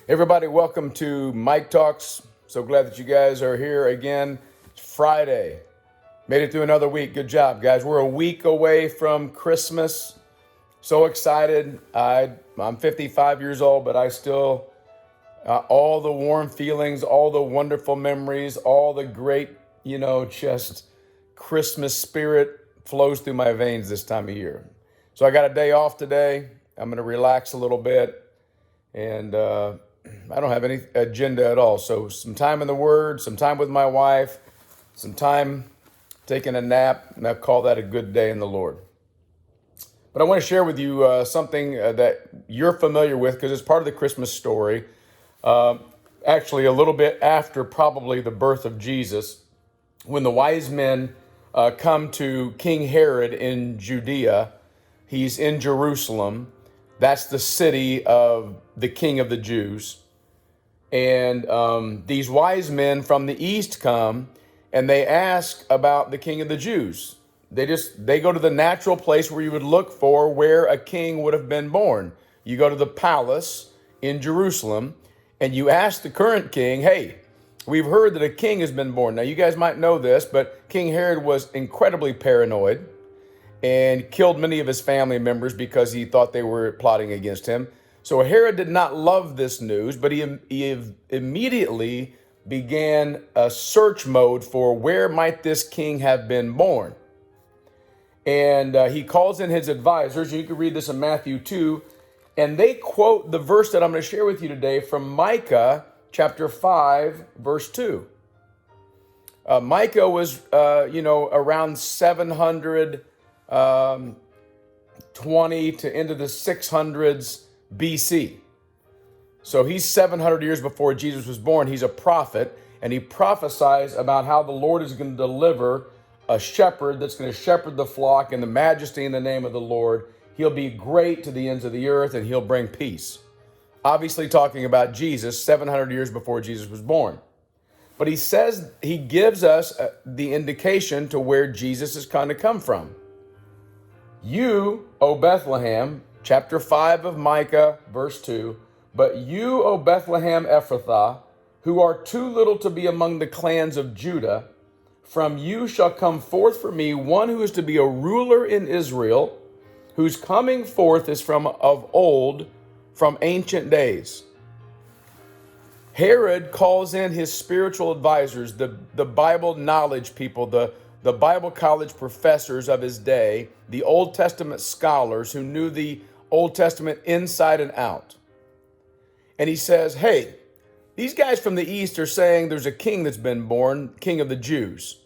Everybody, welcome to Mike Talks. So glad that you guys are here again. It's Friday. Made it through another week. Good job, guys. We're a week away from Christmas. So excited. I'm 55 years old, but I still, all the warm feelings, all the wonderful memories, all the great, just Christmas spirit flows through my veins this time of year. So I got a day off today. I'm going to relax a little bit. And I don't have any agenda at all. So some time in the Word, some time with my wife, some time taking a nap, and I call that a good day in the Lord. But I want to share with you something that you're familiar with because it's part of the Christmas story. Actually, a little bit after probably the birth of Jesus, when the wise men come to King Herod in Judea. He's in Jerusalem. That's the city of the King of the Jews. And these wise men from the east come and they ask about the King of the Jews. They go to the natural place where you would look for where a king would have been born. You go to the palace in Jerusalem and you ask the current king, hey, we've heard that a king has been born. Now you guys might know this, but King Herod was incredibly paranoid and killed many of his family members because he thought they were plotting against him. So Herod did not love this news, but he immediately began a search mode for where might this king have been born. And he calls in his advisors. You can read this in Matthew 2, and they quote the verse that I'm going to share with you today from Micah chapter 5, verse 2. Micah was, around 720 to into the 600s BC. So he's 700 years before Jesus was born. He's a prophet, and he prophesies about how the Lord is going to deliver a shepherd that's going to shepherd the flock in the majesty and the name of the Lord. He'll be great to the ends of the earth, and he'll bring peace. Obviously talking about Jesus 700 years before Jesus was born. But he gives us the indication to where Jesus is going to come from. You, O Bethlehem, chapter 5 of Micah, verse 2, but you, O Bethlehem Ephrathah, who are too little to be among the clans of Judah, from you shall come forth for me one who is to be a ruler in Israel, whose coming forth is from of old, from ancient days. Herod calls in his spiritual advisors, the Bible knowledge people, the Bible college professors of his day, the Old Testament scholars who knew the Old Testament inside and out. And he says, hey, these guys from the East are saying there's a king that's been born, King of the Jews.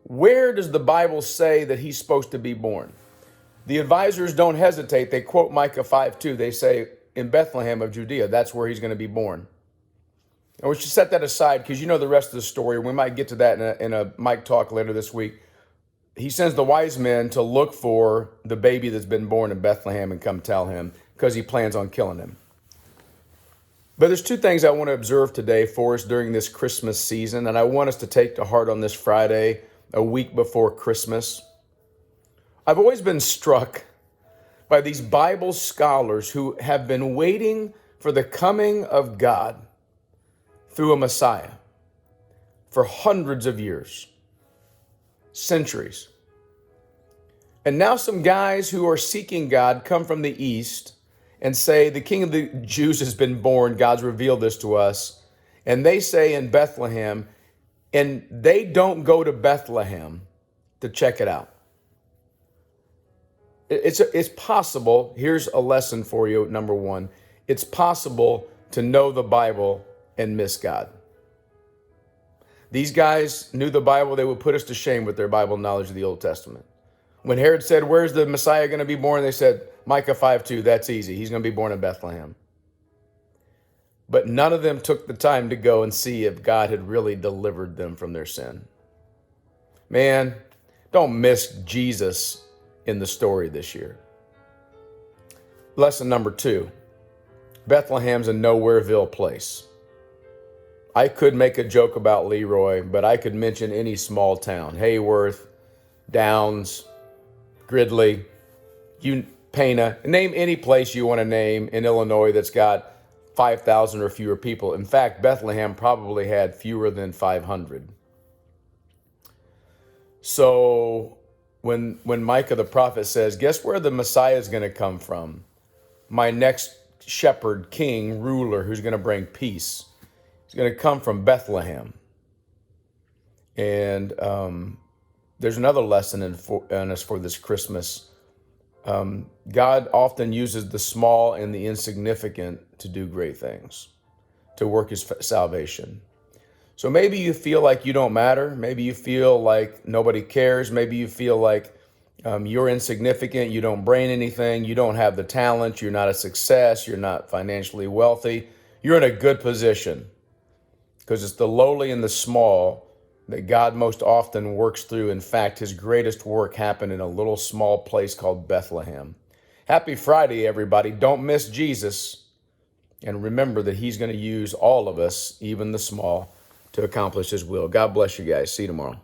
Where does the Bible say that he's supposed to be born? The advisors don't hesitate. They quote Micah 5:2. They say, in Bethlehem of Judea, that's where he's going to be born. And we should set that aside because you know the rest of the story. We might get to that in a Mike Talk later this week. He sends the wise men to look for the baby that's been born in Bethlehem and come tell him because he plans on killing him. But there's two things I want to observe today for us during this Christmas season, and I want us to take to heart on this Friday, a week before Christmas. I've always been struck by these Bible scholars who have been waiting for the coming of God through a Messiah for hundreds of years, centuries. And now some guys who are seeking God come from the East and say, the King of the Jews has been born. God's revealed this to us. And they say in Bethlehem, and they don't go to Bethlehem to check it out. It's possible. Here's a lesson for you. Number one, it's possible to know the Bible and miss God. These guys knew the Bible. They would put us to shame with their Bible knowledge of the Old Testament. When Herod said, where's the Messiah going to be born? They said, Micah 5:2, that's easy. He's going to be born in Bethlehem. But none of them took the time to go and see if God had really delivered them from their sin. Man, don't miss Jesus in the story this year. Lesson number 2, Bethlehem's a nowhereville place. I could make a joke about Leroy, but I could mention any small town, Hayworth, Downs, Gridley, Pana. Name any place you want to name in Illinois that's got 5,000 or fewer people. In fact, Bethlehem probably had fewer than 500. So when Micah the prophet says, guess where the Messiah is going to come from? My next shepherd, king, ruler, who's going to bring peace. He's going to come from Bethlehem. And there's another lesson in us for this Christmas. God often uses the small and the insignificant to do great things, to work his salvation. So maybe you feel like you don't matter. Maybe you feel like nobody cares. Maybe you feel like you're insignificant. You don't bring anything. You don't have the talent. You're not a success. You're not financially wealthy. You're in a good position because it's the lowly and the small that God most often works through. In fact, his greatest work happened in a little small place called Bethlehem. Happy Friday, everybody. Don't miss Jesus. And remember that he's going to use all of us, even the small, to accomplish his will. God bless you guys. See you tomorrow.